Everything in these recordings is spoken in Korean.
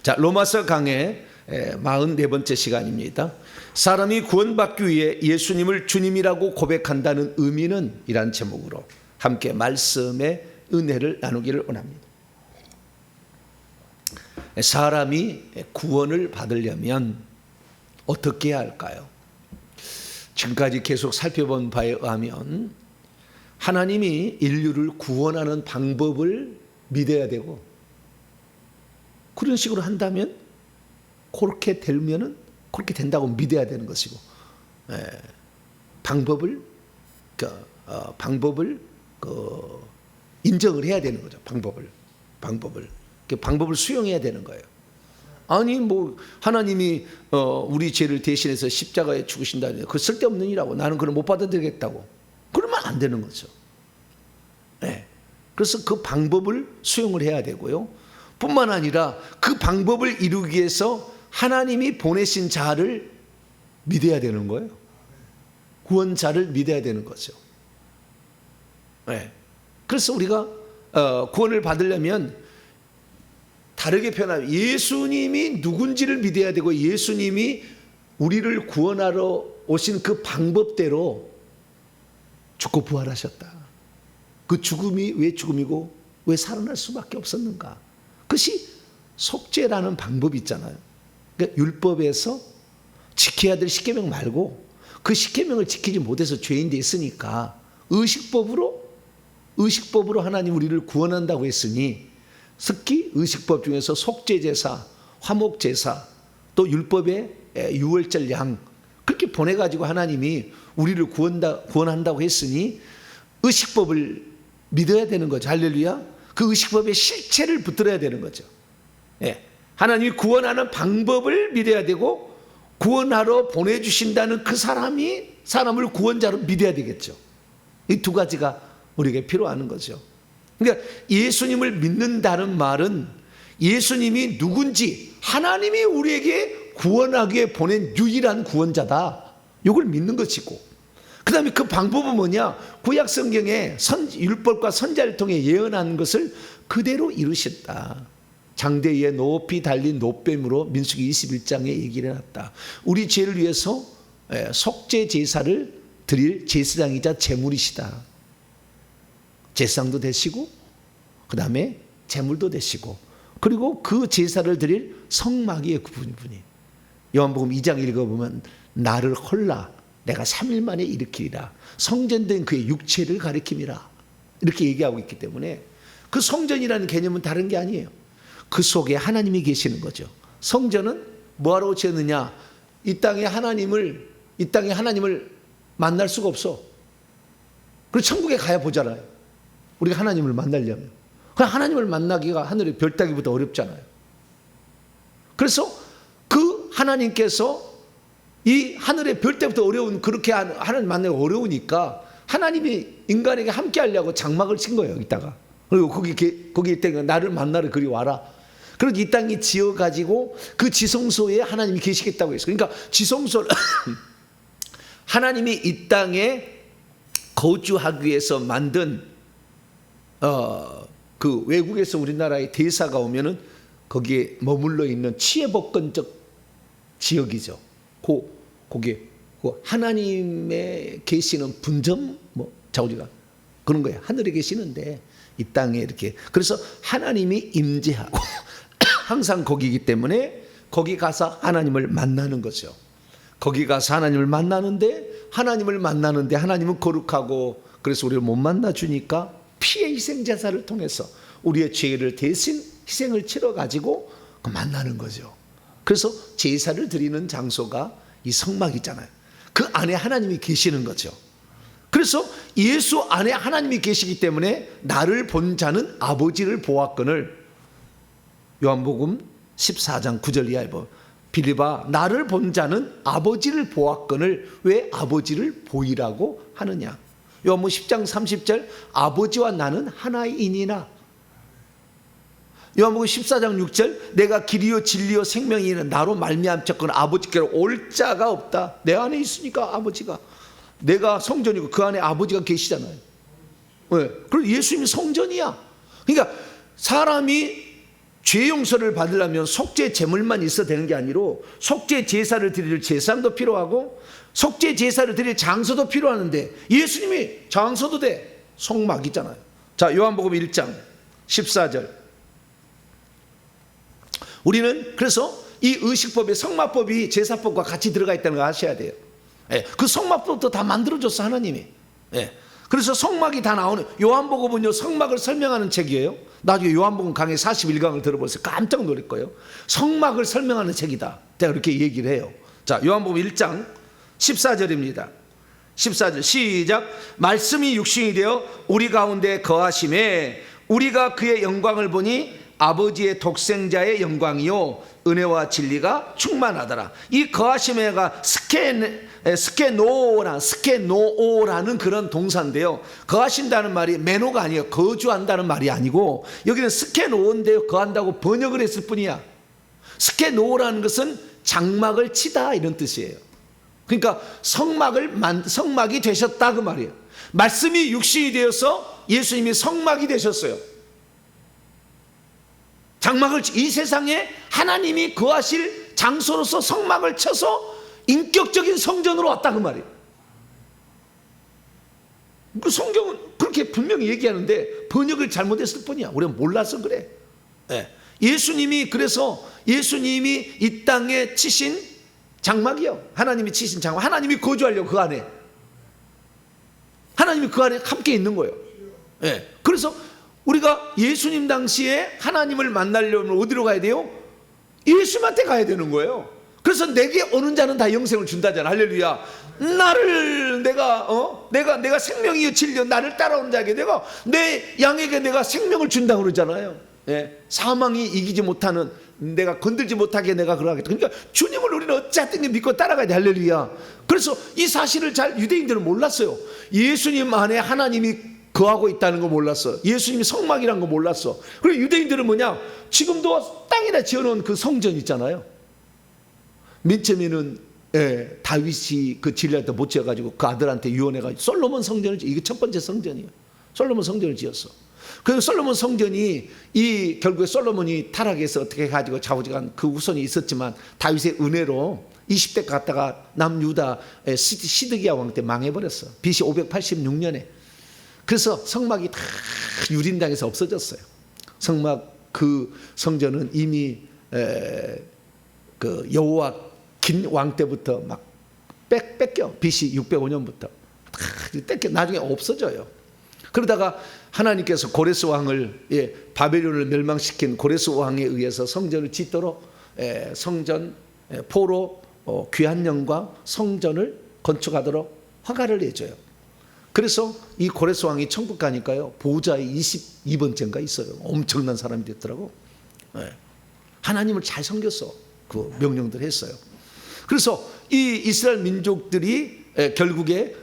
자, 로마서 강의 44번째 시간입니다. 사람이 구원받기 위해 예수님을 주님이라고 고백한다는 의미는 이란 제목으로 함께 말씀의 은혜를 나누기를 원합니다. 사람이 구원을 받으려면 어떻게 해야 할까요? 지금까지 계속 살펴본 바에 의하면 하나님이 인류를 구원하는 방법을 믿어야 되고, 그런 식으로 한다면 그렇게 되면은 그렇게 된다고 믿어야 되는 것이고, 방법을 인정을 해야 되는 거죠. 방법을 수용해야 되는 거예요. 아니 뭐 하나님이 우리 죄를 대신해서 십자가에 죽으신다니 그 쓸데없는 일이라고, 나는 그걸 못 받아들이겠다고 그러면 안 되는 거죠. 그래서 그 방법을 수용을 해야 되고요. 뿐만 아니라 그 방법을 이루기 위해서 하나님이 보내신 자를 믿어야 되는 거예요. 구원자를 믿어야 되는 거죠. 그래서 우리가 구원을 받으려면 다르게 표현하면 예수님이 누군지를 믿어야 되고, 예수님이 우리를 구원하러 오신 그 방법대로 죽고 부활하셨다. 그 죽음이 왜 죽음이고 왜 살아날 수밖에 없었는가? 그것이 속죄라는 방법이 있잖아요. 그러니까 율법에서 지켜야 될 십계명 말고 그 십계명을 지키지 못해서 죄인 됐으니까 의식법으로 하나님 우리를 구원한다고 했으니, 특히 의식법 중에서 속죄제사, 화목제사, 또 율법의 유월절 양 그렇게 보내가지고 하나님이 우리를 구원한다고 했으니 의식법을 믿어야 되는 거죠. 할렐루야. 그 의식법의 실체를 붙들어야 되는 거죠. 하나님이 구원하는 방법을 믿어야 되고, 구원하러 보내주신다는 그 사람을 구원자로 믿어야 되겠죠. 이 두 가지가 우리에게 필요한 거죠. 그러니까 예수님을 믿는다는 말은 예수님이 누군지, 하나님이 우리에게 구원하기 위해 보낸 유일한 구원자다, 이걸 믿는 것이고, 그 다음에 그 방법은 뭐냐? 구약 성경에 율법과 선지자를 통해 예언한 것을 그대로 이루셨다. 장대 위에 높이 달린 노뱀으로 민수기 21장에 얘기를 해놨다. 우리 죄를 위해서 속죄 제사를 드릴 제사장이자 제물이시다. 제사장도 되시고, 그 다음에 제물도 되시고, 그리고 그 제사를 드릴 성막이에요. 그분이. 요한복음 2장 읽어보면 나를 헐라 내가 3일 만에 일으키리라, 성전된 그의 육체를 가리킴이라, 이렇게 얘기하고 있기 때문에 그 성전이라는 개념은 다른 게 아니에요. 그 속에 하나님이 계시는 거죠. 성전은 뭐하러 오셨느냐? 이 땅에 하나님을 만날 수가 없어. 그리고 천국에 가야 보잖아요. 우리가 하나님을 만나려면. 그럼 하나님을 만나기가 하늘의 별 따기보다 어렵잖아요. 그래서 그 하나님께서 이 하늘의 별 때부터 어려운, 그렇게 하나님 만나기 어려우니까 하나님이 인간에게 함께 하려고 장막을 친 거예요, 여기다가. 그리고 거기 있다가 나를 만나러 그리 와라. 그리고 이 땅이 지어가지고 그 지성소에 하나님이 계시겠다고 했어요. 그러니까 지성소를 하나님이 이 땅에 거주하기 위해서 만든 그 외국에서 우리나라에 대사가 오면은 거기에 머물러 있는 치외복권적 지역이죠. 거기에 하나님의 계시는 분점 자우리가 그런 거예요. 하늘에 계시는데 이 땅에 이렇게, 그래서 하나님이 임재하고 항상 거기이기 때문에 거기 가서 하나님을 만나는 거죠. 거기 가서 하나님을 만나는데 하나님은 거룩하고, 그래서 우리를 못 만나 주니까 피의 희생 제사를 통해서 우리의 죄를 대신 희생을 치러 가지고 만나는 거죠. 그래서 제사를 드리는 장소가 이 성막이잖아요. 그 안에 하나님이 계시는 거죠. 그래서 예수 안에 하나님이 계시기 때문에 나를 본 자는 아버지를 보았거늘, 요한복음 14장 9절 이하에 보면 빌립아 나를 본 자는 아버지를 보았거늘 왜 아버지를 보이라고 하느냐. 요한복음 10장 30절 아버지와 나는 하나이니라. 요한복음 14장 6절 내가 길이요 진리요 생명이니 나로 말미암았거늘 아버지께로 올 자가 없다. 내 안에 있으니까 아버지가, 내가 성전이고 그 안에 아버지가 계시잖아요. 왜? 그리고 예수님이 성전이야. 그러니까 사람이 죄 용서를 받으려면 속죄 제물만 있어도 되는 게 아니로 속죄 제사를 드릴 제사장도 필요하고 속죄 제사를 드릴 장소도 필요하는데 예수님이 장소도 돼. 성막이잖아요. 자, 요한복음 1장 14절. 우리는 그래서 이 의식법에 성막법이 제사법과 같이 들어가 있다는 거 아셔야 돼요. 예, 그 성막법도 다 만들어줬어 하나님이. 예, 그래서 성막이 다 나오는 요한복음은요 성막을 설명하는 책이에요. 나중에 요한복음 강의 41강을 들어보세요. 깜짝 놀랄 거예요. 성막을 설명하는 책이다. 제가 그렇게 얘기를 해요. 자, 요한복음 1장 14절입니다. 14절 시작. 말씀이 육신이 되어 우리 가운데 거하심에 우리가 그의 영광을 보니 아버지의 독생자의 영광이요 은혜와 진리가 충만하더라. 이 거하심에가 스케노오라는 그런 동사인데요. 거하신다는 말이 메노가 아니에요. 거주한다는 말이 아니고 여기는 스케노인데요. 거한다고 번역을 했을 뿐이야. 스케노라는 것은 장막을 치다 이런 뜻이에요. 그러니까 성막이 되셨다 그 말이에요. 말씀이 육신이 되어서 예수님이 성막이 되셨어요. 장막을 이 세상에 하나님이 거하실 장소로서 성막을 쳐서 인격적인 성전으로 왔다 그 말이에요. 그 성경은 그렇게 분명히 얘기하는데 번역을 잘못했을 뿐이야. 우리가 몰라서 그래. 예수님이 그래서 예수님이 이 땅에 치신 장막이요. 하나님이 치신 장막. 하나님이 거주하려고 그 안에. 하나님이 그 안에 함께 있는 거예요. 그래서 우리가 예수님 당시에 하나님을 만나려면 어디로 가야 돼요? 예수님한테 가야 되는 거예요. 그래서 내게 오는 자는 다 영생을 준다잖아. 할렐루야. 나를 내가 생명이여 진리여 나를 따라오는 자에게 내 양에게 내가 생명을 준다고 그러잖아요. 사망이 이기지 못하는 내가 건들지 못하게 내가 그러겠다. 그러니까 주님을 우리는 어찌하든 믿고 따라가야 돼. 할렐루야. 그래서 이 사실을 잘 유대인들은 몰랐어요. 예수님 안에 하나님이 거하고 있다는 거 몰랐어. 예수님이 성막이라는 거 몰랐어. 그리고 유대인들은 뭐냐? 지금도 땅에다 지어놓은 그 성전 있잖아요. 맨 처음에는 다윗이 그 진리할 때 못 지어가지고 그 아들한테 유언해가지고 솔로몬 성전을 이게 첫 번째 성전이에요. 솔로몬 성전을 지었어. 그래서 솔로몬 성전이 결국에 솔로몬이 타락해서 어떻게 해가지고 좌우지간 그 후손이 있었지만 다윗의 은혜로 20대 갔다가 남유다 시드기야 왕 때 망해버렸어. BC 586년에. 그래서 성막이 다 유린당해서 없어졌어요. 성막 그 성전은 이미 그 여호와 긴 왕 때부터 막 뺏겨. BC 605년부터 뺏겨. 나중에 없어져요. 그러다가 하나님께서 고레스 왕을 바벨론을 멸망시킨 고레스 왕에 의해서 성전을 짓도록 성전 포로 귀한 영광 성전을 건축하도록 허가를 내줘요. 그래서 이 고레스 왕이 천국 가니까요 보좌에 22번째인가 있어요. 엄청난 사람이 됐더라고. 하나님을 잘 섬겼어. 그 명령들 했어요. 그래서 이 이스라엘 민족들이 결국에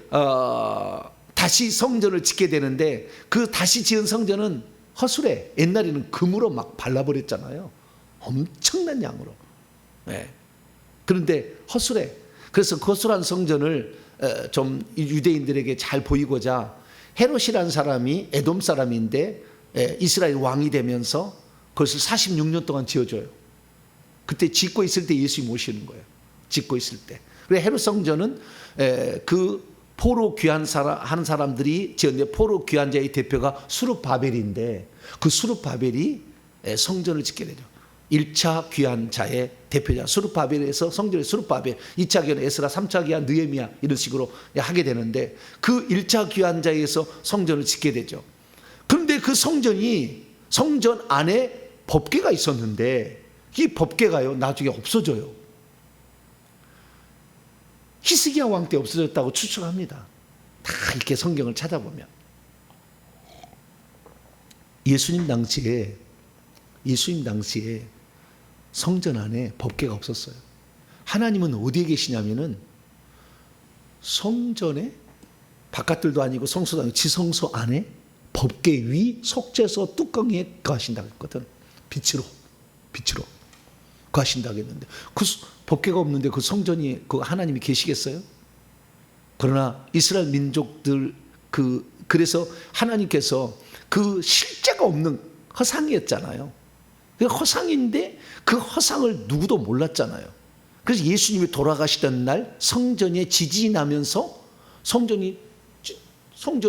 다시 성전을 짓게 되는데 그 다시 지은 성전은 허술해. 옛날에는 금으로 막 발라버렸잖아요. 엄청난 양으로. 그런데 허술해. 그래서 그 허술한 성전을 좀 유대인들에게 잘 보이고자 헤롯이라는 사람이 에돔 사람인데 이스라엘 왕이 되면서 그것을 46년 동안 지어줘요. 그때 짓고 있을 때 예수님이 오시는 거예요. 짓고 있을 때. 그래서 헤롯 성전은 그 포로 귀한 한 사람들이 지었는데 포로 귀한 자의 대표가 수룹바벨인데 그 수룹바벨이 성전을 짓게 되죠. 1차 귀한 자의 대표자 수룹바벨에서 성전의 수룹바벨, 2차 귀한 에스라, 3차 귀한 느헤미야 이런 식으로 하게 되는데 그 1차 귀한 자에서 성전을 짓게 되죠. 그런데 그 성전 안에 법궤가 있었는데 이 법궤가요 나중에 없어져요. 히스기야 왕 때 없어졌다고 추측합니다. 다 이렇게 성경을 찾아보면 예수님 당시에 성전 안에 법궤가 없었어요. 하나님은 어디에 계시냐면은 성전에 바깥들도 아니고 성소도 아니고 지성소 안에 법궤 위 속죄소 뚜껑에 거하신다고 했거든. 빛으로 거하신다고 했는데 그 법궤가 없는데 그 성전이 그 하나님이 계시겠어요? 그러나 이스라엘 민족들 그래서 하나님께서 그 실제가 없는 허상이었잖아요. 그 허상인데 그 허상을 누구도 몰랐잖아요. 그래서 예수님이 돌아가시던 날 성전에 지진이 나면서 성전이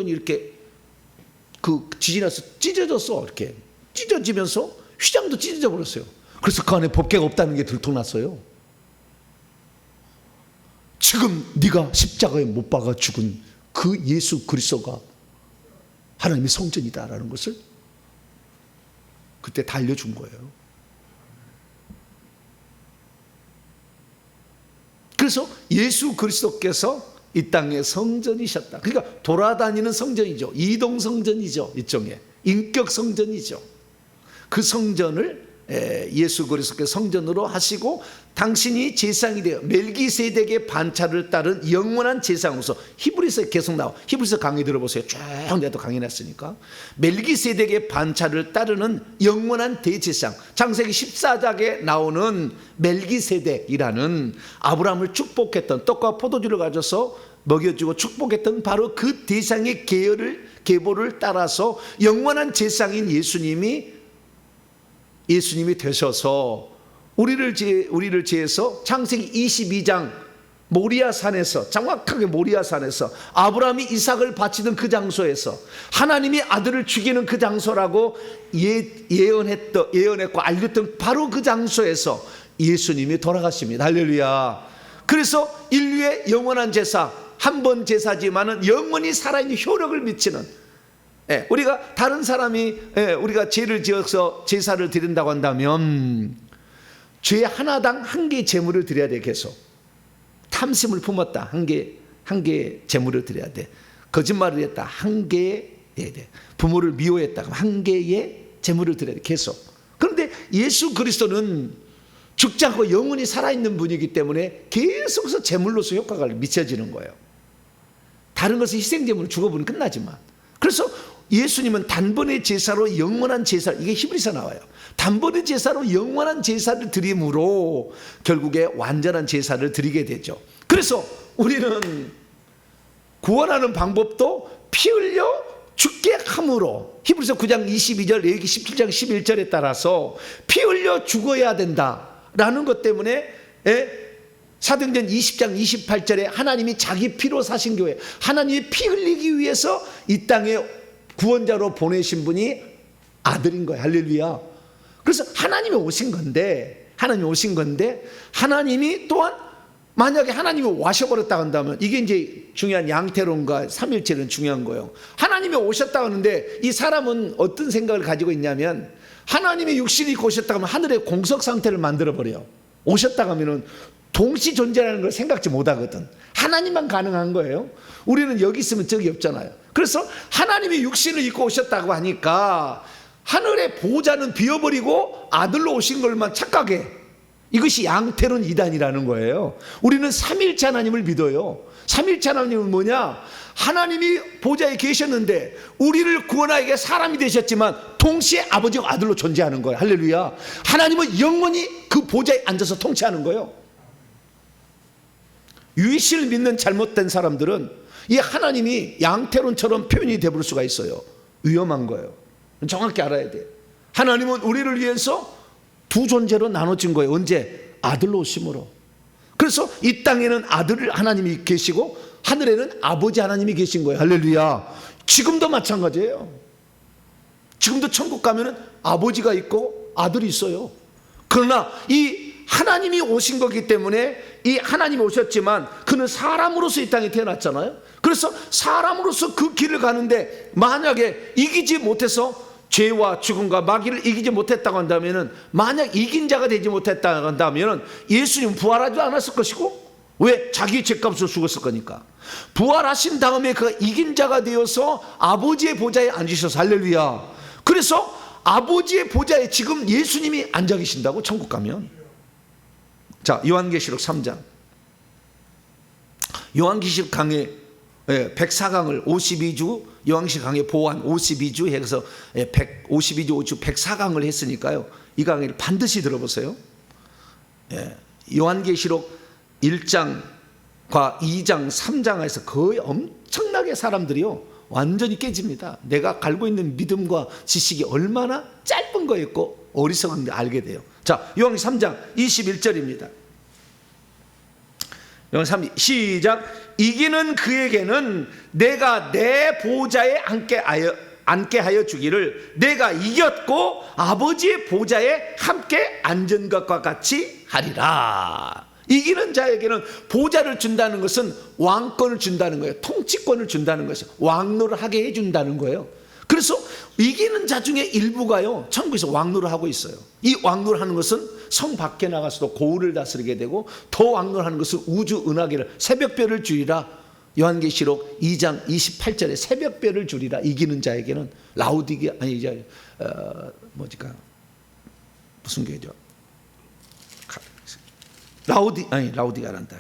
이렇게 그 지진이 나서 찢어졌어. 이렇게 찢어지면서 휘장도 찢어져 버렸어요. 그래서 그 안에 법궤가 없다는 게 들통났어요. 지금 네가 십자가에 못 박아 죽은 그 예수 그리스도가 하나님의 성전이다라는 것을 그때 다 알려준 거예요. 그래서 예수 그리스도께서 이 땅의 성전이셨다. 그러니까 돌아다니는 성전이죠. 이동 성전이죠. 일종의 인격 성전이죠. 그 성전을 예수 그리스도께서 성전으로 하시고 당신이 제사장이 되어 멜기세덱의 반차를 따른 영원한 제사장으로서 히브리서에 계속 나와. 히브리서 강의 들어보세요. 쭉 내가 강의 냈으니까. 멜기세덱의 반차를 따르는 영원한 대제사장. 창세기 14장에 나오는 멜기세덱이라는 아브라함을 축복했던 떡과 포도주를 가져서 먹여주고 축복했던 바로 그 대상의 계보를 따라서 영원한 제사장인 예수님이 되셔서 우리를 지해서 창세기 22장 모리아산에서, 정확하게 모리아산에서 아브라함이 이삭을 바치던 그 장소에서 하나님이 아들을 죽이는 그 장소라고 예언했고 알렸던 바로 그 장소에서 예수님이 돌아가십니다. 할렐루야. 그래서 인류의 영원한 제사, 한 번 제사지만은 영원히 살아있는 효력을 미치는, 우리가 다른 사람이 우리가 죄를 지어서 제사를 드린다고 한다면 죄 하나당 한 개의 제물을 드려야 돼. 계속 탐심을 품었다, 한 개의 제물을 드려야 돼. 거짓말을 했다, 한 개의 돼. 부모를 미워했다, 한 개의 제물을 드려야 돼. 계속. 그런데 예수 그리스도는 죽지 않고 영원히 살아있는 분이기 때문에 계속해서 제물로서 효과가 미쳐지는 거예요. 다른 것은 희생제물로 죽어버리면 끝나지만. 그래서 예수님은 단번의 제사로 영원한 제사, 이게 히브리서 나와요. 단번의 제사로 영원한 제사를 드림으로 결국에 완전한 제사를 드리게 되죠. 그래서 우리는 구원하는 방법도 피 흘려 죽게 함으로, 히브리서 9장 22절, 레위기 17장 11절에 따라서 피 흘려 죽어야 된다라는 것 때문에 사도행전 20장 28절에 하나님이 자기 피로 사신 교회, 하나님이 피 흘리기 위해서 이 땅에 구원자로 보내신 분이 아들인 거예요. 할렐루야. 그래서 하나님이 오신 건데 하나님이 또한 만약에 하나님이 와셔버렸다 한다면, 이게 이제 중요한 양태론과 삼일체는 중요한 거예요. 하나님이 오셨다 하는데 이 사람은 어떤 생각을 가지고 있냐면, 하나님이 육신이 입고 오셨다 하면 하늘의 공석 상태를 만들어버려요. 오셨다 하면은 동시 존재라는 걸 생각지 못하거든. 하나님만 가능한 거예요. 우리는 여기 있으면 저기 없잖아요. 그래서 하나님이 육신을 입고 오셨다고 하니까 하늘의 보좌는 비워버리고 아들로 오신 걸만 착각해. 이것이 양태론 이단이라는 거예요. 우리는 삼일체 하나님을 믿어요. 삼일체 하나님은 뭐냐? 하나님이 보좌에 계셨는데 우리를 구원하기 위해 사람이 되셨지만 동시에 아버지와 아들로 존재하는 거예요. 할렐루야. 하나님은 영원히 그 보좌에 앉아서 통치하는 거예요. 유일신을 믿는 잘못된 사람들은 이 하나님이 양태론처럼 표현이 되버릴 수가 있어요. 위험한 거예요. 정확히 알아야 돼. 하나님은 우리를 위해서 두 존재로 나눠진 거예요. 언제? 아들로 오심으로. 그래서 이 땅에는 아들 하나님이 계시고 하늘에는 아버지 하나님이 계신 거예요. 할렐루야. 지금도 마찬가지예요. 지금도 천국 가면은 아버지가 있고 아들이 있어요. 그러나 이 하나님이 오신 거기 때문에, 이 하나님이 오셨지만 그는 사람으로서 이 땅에 태어났잖아요. 그래서 사람으로서 그 길을 가는데 만약에 이기지 못해서 죄와 죽음과 마귀를 이기지 못했다고 한다면은, 만약 이긴 자가 되지 못했다고 한다면은 예수님 부활하지 않았을 것이고, 왜? 자기 죄값으로 죽었을 거니까. 부활하신 다음에 그 이긴 자가 되어서 아버지의 보좌에 앉으셔서, 할렐루야. 그래서 아버지의 보좌에 지금 예수님이 앉아 계신다고, 천국 가면. 자, 요한계시록 3장. 요한계시록 강의 104강을 52주, 요한계시록 강의 보완 52주 해서 52주 104강을 했으니까요. 이 강의를 반드시 들어보세요. 요한계시록 1장과 2장, 3장에서 거의 엄청나게 사람들이요 완전히 깨집니다. 내가 갈고 있는 믿음과 지식이 얼마나 짧은 거였고 어리석은 게 알게 돼요. 자, 요한계시록 3장 21절입니다. 요한계시록 3장 시작. 이기는 그에게는 내가 내 보좌에 앉게 하여 주기를 내가 이겼고 아버지의 보좌에 함께 앉은 것과 같이 하리라. 이기는 자에게는 보좌를 준다는 것은 왕권을 준다는 거예요. 통치권을 준다는 것이요, 왕노를 하게 해준다는 거예요. 그래서 이기는 자 중에 일부가요, 천국에서 왕노를 하고 있어요. 이 왕노를 하는 것은 성 밖에 나가서도 고을을 다스리게 되고, 더 왕노를 하는 것은 우주 은하계를, 새벽별을 주리라. 요한계시록 2장 28절에 새벽별을 주리라. 이기는 자에게는 라우디게 아니 이제 뭐지까 무슨 교회죠? 라우디가란다.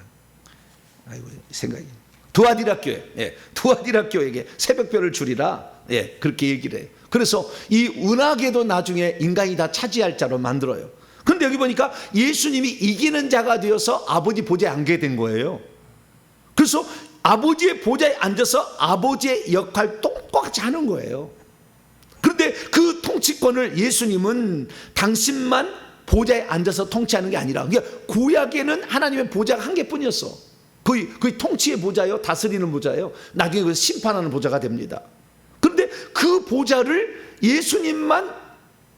아이고 생각이. 두아디라 교회. 예. 두아디라 교회에게 새벽별을 주리라. 예. 그렇게 얘기를 해요. 그래서 이 은하계도 나중에 인간이 다 차지할 자로 만들어요. 그런데 여기 보니까 예수님이 이기는 자가 되어서 아버지 보좌에 앉게 된 거예요. 그래서 아버지의 보좌에 앉아서 아버지의 역할 똑같이 하는 거예요. 그런데 그 통치권을 예수님은 당신만 보좌에 앉아서 통치하는 게 아니라, 그러니까 구약에는 하나님의 보좌가 한 개뿐이었어. 거의 통치의 보좌예요. 다스리는 보좌예요. 나중에 그 심판하는 보좌가 됩니다. 그런데 그 보좌를 예수님만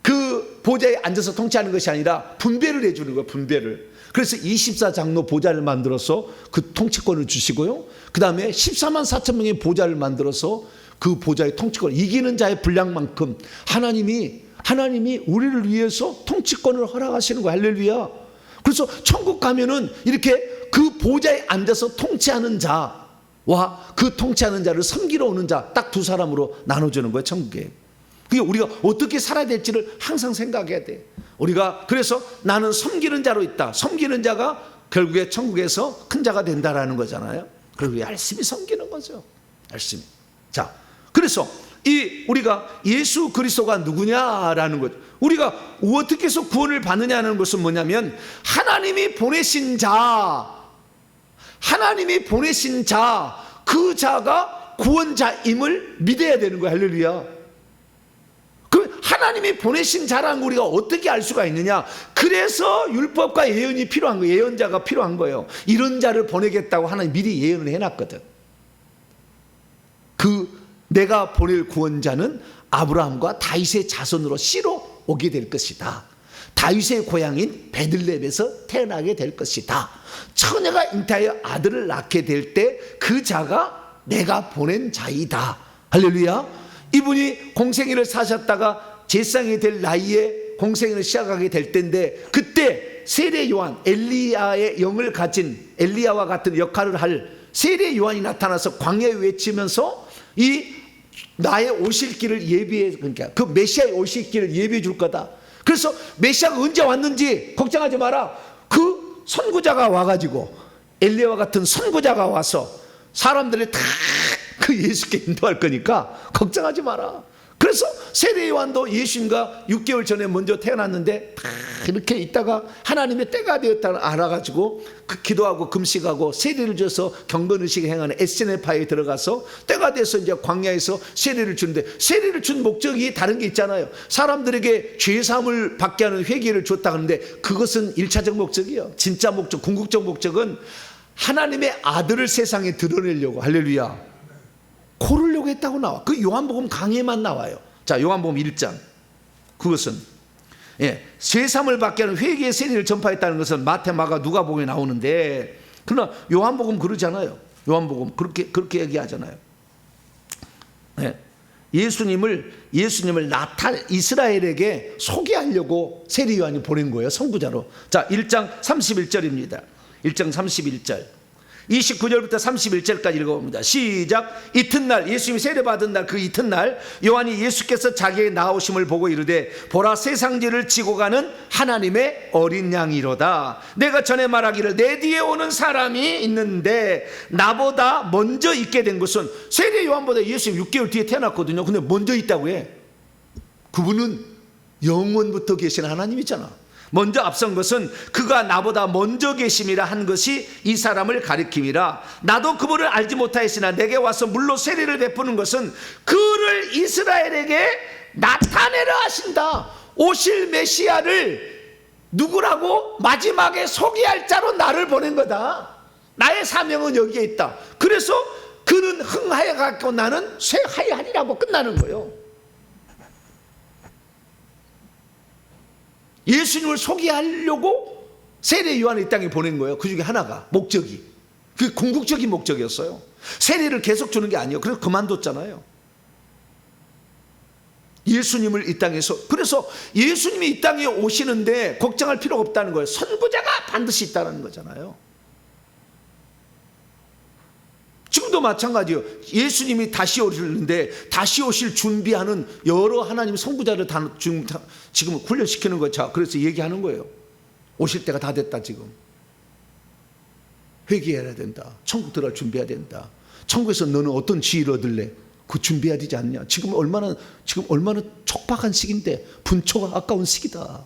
그 보좌에 앉아서 통치하는 것이 아니라 분배를 해주는 거예요. 분배를. 그래서 24장로 보좌를 만들어서 그 통치권을 주시고요, 그 다음에 14만 4천 명의 보좌를 만들어서 그 보좌의 통치권을, 이기는 자의 분량만큼 하나님이 우리를 위해서 통치권을 허락하시는 거예요. 할렐루야. 그래서 천국 가면은 이렇게 그 보좌에 앉아서 통치하는 자와 그 통치하는 자를 섬기러 오는 자, 딱 두 사람으로 나눠주는 거예요, 천국에. 그게 우리가 어떻게 살아야 될지를 항상 생각해야 돼. 우리가 그래서 나는 섬기는 자로 있다. 섬기는 자가 결국에 천국에서 큰 자가 된다라는 거잖아요. 그리고 열심히 섬기는 거죠. 열심히. 자, 그래서 우리가 예수 그리스도가 누구냐라는 것, 우리가 어떻게 해서 구원을 받느냐는 것은 뭐냐면, 하나님이 보내신 자, 그 자가 구원자임을 믿어야 되는 거야. 할렐루야. 그 하나님이 보내신 자라는 거 우리가 어떻게 알 수가 있느냐? 그래서 율법과 예언이 필요한 거예요. 예언자가 필요한 거예요. 이런 자를 보내겠다고 하나님 미리 예언을 해놨거든. 내가 보낼 구원자는 아브라함과 다윗의 자손으로 씨로 오게 될 것이다. 다윗의 고향인 베들레헴에서 태어나게 될 것이다. 처녀가 잉태하여 아들을 낳게 될 때 그 자가 내가 보낸 자이다. 할렐루야. 이분이 공생애를 사셨다가 제쌍이 될 나이에 공생애를 시작하게 될 때인데, 그때 세례 요한, 엘리야의 영을 가진 엘리야와 같은 역할을 할 세례 요한이 나타나서 광야에 외치면서 나의 오실 길을 예비해, 그러니까 그 메시아의 오실 길을 예비해 줄 거다. 그래서 메시아가 언제 왔는지 걱정하지 마라. 그 선구자가 와가지고, 엘리야와 같은 선구자가 와서 사람들을 다 그 예수께 인도할 거니까 걱정하지 마라. 그래서 세례 요한도 예수님과 6개월 전에 먼저 태어났는데 다 이렇게 있다가 하나님의 때가 되었다는 알아가지고 기도하고 금식하고 세례를 줘서 경건의식을 행하는 에스네파에 들어가서 때가 돼서 이제 광야에서 세례를 주는데, 세례를 준 목적이 다른 게 있잖아요. 사람들에게 죄사함을 받게 하는 회개를 줬다 하는데, 그것은 1차적 목적이에요. 진짜 목적, 궁극적 목적은 하나님의 아들을 세상에 드러내려고, 할렐루야, 고르려고 했다고 나와. 그 요한복음 강해만 나와요. 자, 요한복음 1장. 그것은 죄사함을 받게 하는 회개의 세례를 전파했다는 것은 마태, 마가, 누가복음에 나오는데, 그러나 요한복음 그러잖아요. 요한복음 그렇게 얘기하잖아요. 예수님을 이스라엘에게 소개하려고 세례 요한이 보낸 거예요, 선구자로. 자, 1장 31절입니다. 1장 31절. 29절부터 31절까지 읽어봅니다. 시작. 이튿날, 예수님이 세례받은 날, 그 이튿날 요한이 예수께서 자기의 나오심을 보고 이르되, 보라, 세상죄를 지고 가는 하나님의 어린 양이로다. 내가 전에 말하기를 내 뒤에 오는 사람이 있는데 나보다 먼저 있게 된 것은, 세례 요한보다 예수님 6개월 뒤에 태어났거든요. 근데 먼저 있다고 해. 그분은 영원부터 계신 하나님이잖아. 먼저 앞선 것은 그가 나보다 먼저 계심이라 한 것이 이 사람을 가리킴이라. 나도 그분을 알지 못하였으나 내게 와서 물로 세례를 베푸는 것은 그를 이스라엘에게 나타내려 하신다. 오실 메시아를 누구라고? 마지막에 소개할 자로 나를 보낸 거다. 나의 사명은 여기에 있다. 그래서 그는 흥하여 갖고 나는 쇠하여하리라고 끝나는 거예요. 예수님을 소개하려고 세례 요한을 이 땅에 보낸 거예요. 그 중에 하나가 목적이, 그 궁극적인 목적이었어요. 세례를 계속 주는 게 아니에요. 그래서 그만뒀잖아요. 예수님을 이 땅에서, 그래서 예수님이 이 땅에 오시는데 걱정할 필요가 없다는 거예요. 선구자가 반드시 있다는 거잖아요. 지금도 마찬가지예요. 예수님이 다시 오시는데 다시 오실 준비하는 여러 하나님 선구자를 지금 훈련시키는 거죠. 그래서 얘기하는 거예요. 오실 때가 다 됐다. 지금 회개해야 된다. 천국 들어갈 준비해야 된다. 천국에서 너는 어떤 지위를 얻을래? 그 준비해야 되지 않냐. 지금 얼마나 촉박한 시기인데, 분초가 아까운 시기다.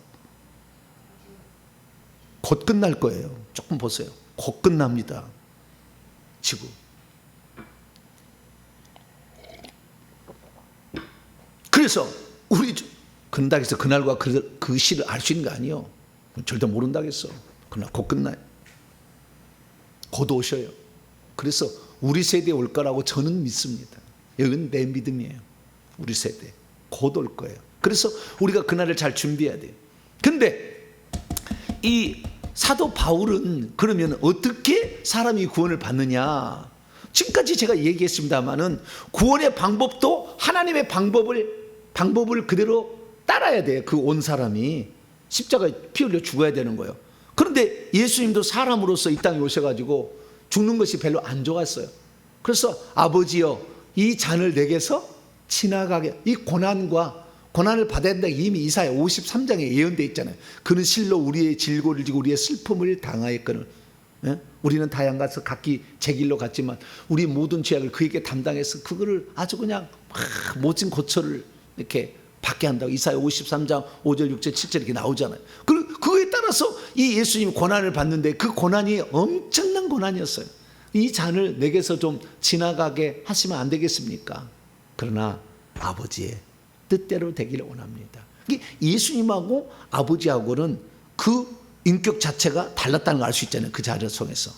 곧 끝날 거예요. 조금 보세요. 곧 끝납니다. 지금 그래서 우리 그런다겠어. 그날과 그 시를 알 수 있는 거 아니에요. 절대 모른다겠어. 그날 곧 끝나요. 곧 오셔요. 그래서 우리 세대에 올 거라고 저는 믿습니다. 여기는 내 믿음이에요. 우리 세대 곧 올 거예요. 그래서 우리가 그날을 잘 준비해야 돼요. 근데 이 사도 바울은 그러면 어떻게 사람이 구원을 받느냐? 지금까지 제가 얘기했습니다마는 구원의 방법도 하나님의 방법을 그대로 따라야 돼요. 그 온 사람이 십자가에 피 흘려 죽어야 되는 거예요. 그런데 예수님도 사람으로서 이 땅에 오셔가지고 죽는 것이 별로 안 좋았어요. 그래서 아버지여, 이 잔을 내게서 지나가게, 이 고난을 받아야 된다. 이미 이사야 53장에 예언되어 있잖아요. 그는 실로 우리의 질고를 지고 우리의 슬픔을 당하였거늘. 우리는 다양 가서 각기 제 길로 갔지만 우리 모든 죄악을 그에게 담당해서 그거를 아주 그냥 모진 고초를 이렇게 받게 한다고 이사야 53장 5절 6절 7절 이렇게 나오잖아요. 그거에 따라서 이 예수님이 고난을 받는데 그 고난이 엄청난 고난이었어요. 이 잔을 내게서 좀 지나가게 하시면 안 되겠습니까? 그러나 아버지의 뜻대로 되기를 원합니다. 예수님하고 아버지하고는 그 인격 자체가 달랐다는 걸 알 수 있잖아요. 그 자를 통해서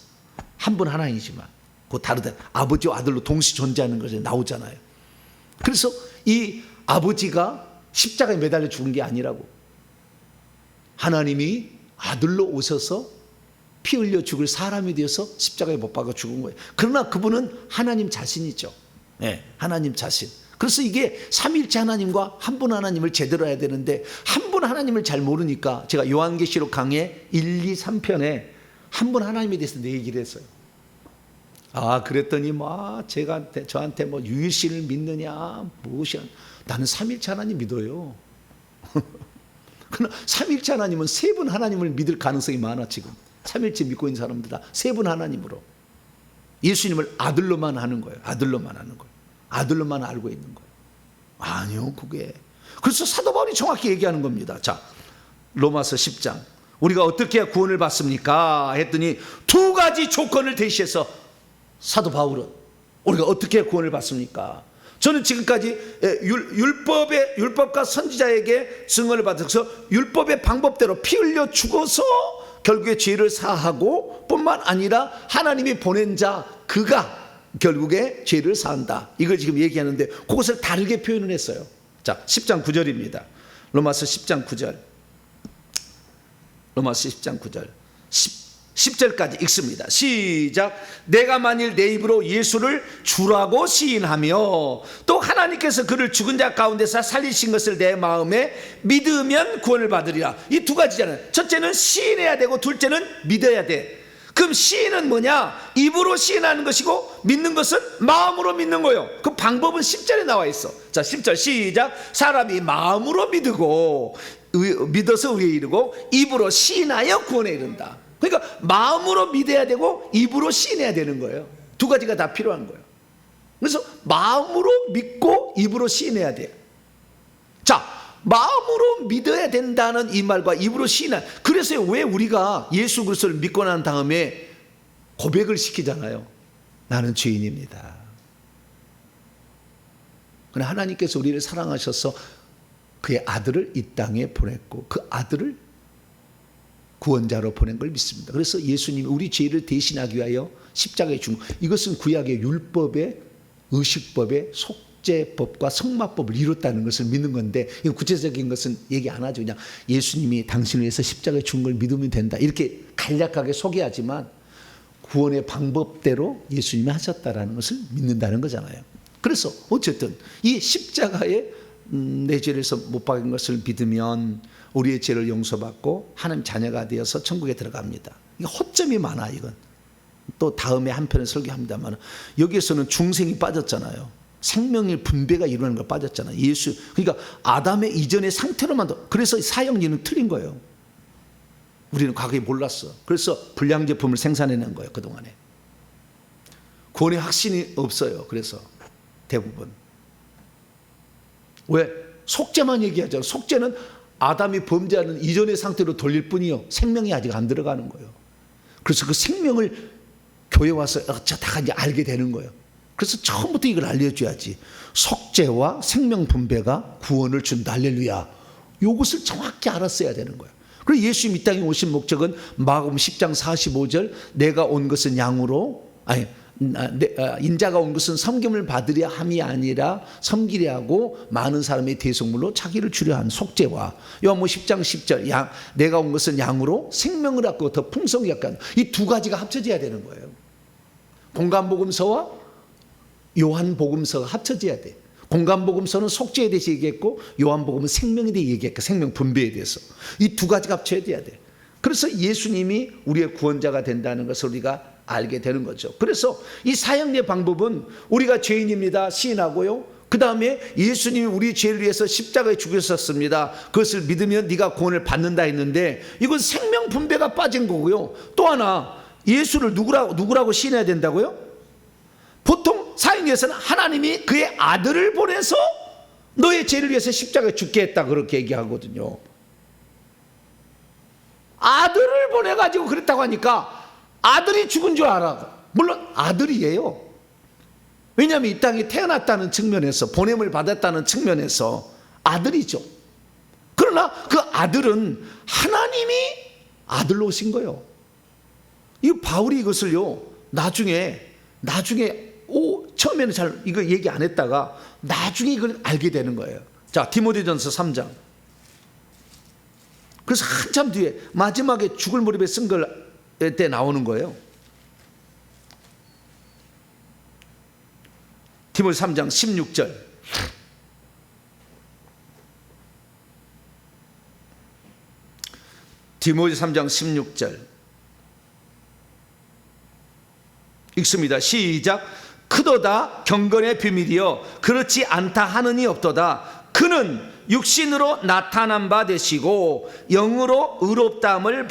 한 분 하나이지만 그 다르다. 아버지와 아들로 동시 존재하는 것이 나오잖아요. 그래서 이 아버지가 십자가에 매달려 죽은 게 아니라고, 하나님이 아들로 오셔서 피 흘려 죽을 사람이 되어서 십자가에 못 박아 죽은 거예요. 그러나 그분은 하나님 자신이죠. 네, 하나님 자신. 그래서 이게 삼위일체 하나님과 한 분 하나님을 제대로 해야 되는데 한 분 하나님을 잘 모르니까, 제가 요한계시록 강해 1, 2, 3편에 한 분 하나님에 대해서 내 얘기를 했어요. 그랬더니 저한테 유일신을 믿느냐 무엇이야. 나는 삼위일체 하나님 믿어요. 그러나 삼위일체 하나님은 세 분 하나님을 믿을 가능성이 많아. 지금 삼위일체 믿고 있는 사람들 다 세 분 하나님으로, 예수님을 아들로만 하는 거예요. 아들로만 하는 거예요. 아들로만 알고 있는 거예요. 아니요, 그게. 그래서 사도 바울이 정확히 얘기하는 겁니다. 자, 로마서 10장. 우리가 어떻게 구원을 받습니까? 했더니 두 가지 조건을 대시해서 사도 바울은 우리가 어떻게 구원을 받습니까? 저는 지금까지 율법과 선지자에게 증언을 받아서 율법의 방법대로 피 흘려 죽어서 결국에 죄를 사하고 뿐만 아니라 하나님이 보낸 자 그가 결국에 죄를 사한다. 이걸 지금 얘기하는데 그것을 다르게 표현을 했어요. 자, 10장 9절입니다. 로마서 10장 9절. 로마서 10장 9절. 10절까지 읽습니다. 시작. 내가 만일 내 입으로 예수를 주라고 시인하며 또 하나님께서 그를 죽은 자 가운데서 살리신 것을 내 마음에 믿으면 구원을 받으리라. 이 두 가지잖아요. 첫째는 시인해야 되고 둘째는 믿어야 돼. 그럼 시인은 뭐냐? 입으로 시인하는 것이고 믿는 것은 마음으로 믿는 거예요. 그 방법은 10절에 나와 있어. 자, 10절 시작. 사람이 마음으로 믿어서 의에 이르고 입으로 시인하여 구원에 이른다. 그러니까 마음으로 믿어야 되고 입으로 시인해야 되는 거예요. 두 가지가 다 필요한 거예요. 그래서 마음으로 믿고 입으로 시인해야 돼요. 자, 마음으로 믿어야 된다는 이 말과 입으로 시인한, 그래서 왜 우리가 예수 그리스도를 믿고 난 다음에 고백을 시키잖아요. 나는 죄인입니다. 그러나 하나님께서 우리를 사랑하셔서 그의 아들을 이 땅에 보냈고 그 아들을 구원자로 보낸 걸 믿습니다. 그래서 예수님이 우리 죄를 대신하기 위하여 십자가에 죽은 이것은 구약의 율법의 의식법의 속죄법과 성마법을 이뤘다는 것을 믿는 건데 구체적인 것은 얘기 안 하죠. 그냥 예수님이 당신을 위해서 십자가에 죽은 걸 믿으면 된다 이렇게 간략하게 소개하지만 구원의 방법대로 예수님이 하셨다라는 것을 믿는다는 거잖아요. 그래서 어쨌든 이 십자가에 내 죄에서 못 박은 것을 믿으면 우리의 죄를 용서받고 하나님 자녀가 되어서 천국에 들어갑니다. 이게 허점이 많아. 이건 또 다음에 한편에 설교합니다만 여기에서는 중생이 빠졌잖아요. 생명의 분배가 이루어지는 걸 빠졌잖아요. 예수 그러니까 아담의 이전의 상태로만 그래서 사형리는 틀린 거예요. 우리는 과거에 몰랐어. 그래서 불량제품을 생산해낸 거예요. 그동안에 구원의 확신이 없어요. 그래서 대부분 왜? 속죄만 얘기하죠. 속죄는 아담이 범죄하는 이전의 상태로 돌릴 뿐이요 생명이 아직 안 들어가는 거예요. 그래서 그 생명을 교회 와서 어쩌다가 이제 알게 되는 거예요. 그래서 처음부터 이걸 알려줘야지. 속죄와 생명 분배가 구원을 준다. 할렐루야. 이것을 정확히 알았어야 되는 거예요. 그리고 예수님 이 땅에 오신 목적은 마가복음 10장 45절 내가 온 것은 양으로 인자가 온 것은 섬김을 받으려 함이 아니라 섬기려 하고 많은 사람의 대속물로 자기를 주려 한 속죄와 요한복음 10장 10절 내가 온 것은 양으로 생명을 얻고 더 풍성히 얻게 하는 이 두 가지가 합쳐져야 되는 거예요. 공간복음서와 요한복음서가 합쳐져야 돼. 공간복음서는 속죄에 대해서 얘기했고 요한복음은 생명에 대해 얘기했고 생명 분배에 대해서 이 두 가지가 합쳐져야 돼. 그래서 예수님이 우리의 구원자가 된다는 것을 우리가 알게 되는 거죠. 그래서 이 사형리의 방법은 우리가 죄인입니다 시인하고요 그 다음에 예수님이 우리 죄를 위해서 십자가에 죽으셨습니다 그것을 믿으면 네가 구원을 받는다 했는데 이건 생명 분배가 빠진 거고요. 또 하나 예수를 누구라고 시인해야 된다고요? 보통 사형리에서는 하나님이 그의 아들을 보내서 너의 죄를 위해서 십자가에 죽게 했다 그렇게 얘기하거든요. 아들을 보내가지고 그랬다고 하니까 아들이 죽은 줄 알아. 물론 아들이에요. 왜냐하면 이 땅에 태어났다는 측면에서 보냄을 받았다는 측면에서 아들이죠. 그러나 그 아들은 하나님이 아들로 오신 거예요. 이 바울이 이것을요 나중에 처음에는 잘 이거 얘기 안 했다가 나중에 이걸 알게 되는 거예요. 자 디모데전서 3장 그래서 한참 뒤에 마지막에 죽을 무렵에 쓴 걸 때 나오는 거예요. 디모데 3장 16절 디모데 3장 16절 읽습니다. 시작. 크도다 경건의 비밀이여 그렇지 않다 하느니 없도다. 그는 육신으로 나타난 바 되시고 영으로 의롭다함을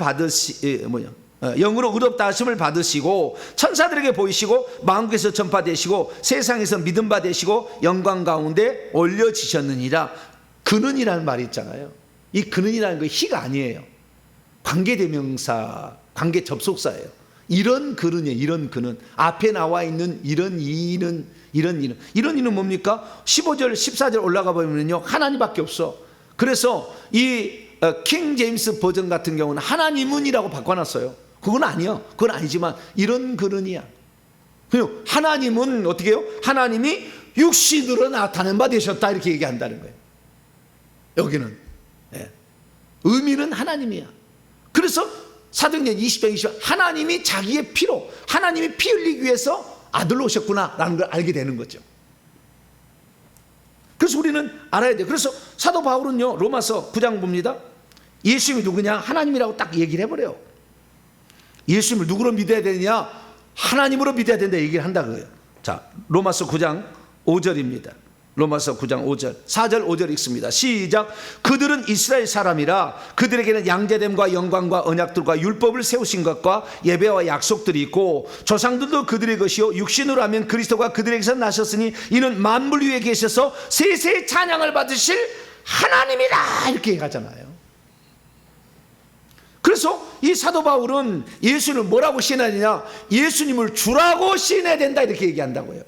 영으로 의롭다 하심을 받으시고 천사들에게 보이시고 만국에서 전파되시고 세상에서 믿음 받으시고 영광 가운데 올려지셨느니라. 그는이라는 말이 있잖아요. 이 그는이라는 거 희가 아니에요. 관계대명사, 관계 접속사예요. 이런 그는이에요. 이런 그는 앞에 나와 있는 이런 이는 뭡니까? 15절 14절 올라가 보면요 하나님밖에 없어. 그래서 이 킹 제임스 버전 같은 경우는 하나님은이라고 바꿔놨어요. 그건 아니야. 그건 아니지만 이런 그는이야. 그리고 하나님은 어떻게 해요? 하나님이 육신으로 나타낸 바 되셨다 이렇게 얘기한다는 거예요. 여기는 의미는 하나님이야. 그래서 사도행전 20장 20절 하나님이 자기의 피로 하나님이 피 흘리기 위해서 아들로 오셨구나 라는 걸 알게 되는 거죠. 그래서 우리는 알아야 돼요. 그래서 사도 바울은요 로마서 9장 봅니다. 예수님이 누구냐? 하나님이라고 딱 얘기를 해버려요. 예수님을 누구로 믿어야 되느냐? 하나님으로 믿어야 된다 얘기를 한다고요. 자 로마서 9장 5절입니다. 로마서 9장 5절 4절 5절 읽습니다. 시작. 그들은 이스라엘 사람이라 그들에게는 양자됨과 영광과 언약들과 율법을 세우신 것과 예배와 약속들이 있고 조상들도 그들의 것이요 육신으로 하면 그리스도가 그들에게서 나셨으니 이는 만물 위에 계셔서 세세의 찬양을 받으실 하나님이라 이렇게 얘기하잖아요. 그래서 이 사도 바울은 예수를 뭐라고 시인하느냐? 예수님을 주라고 시인해야 된다 이렇게 얘기한다고요.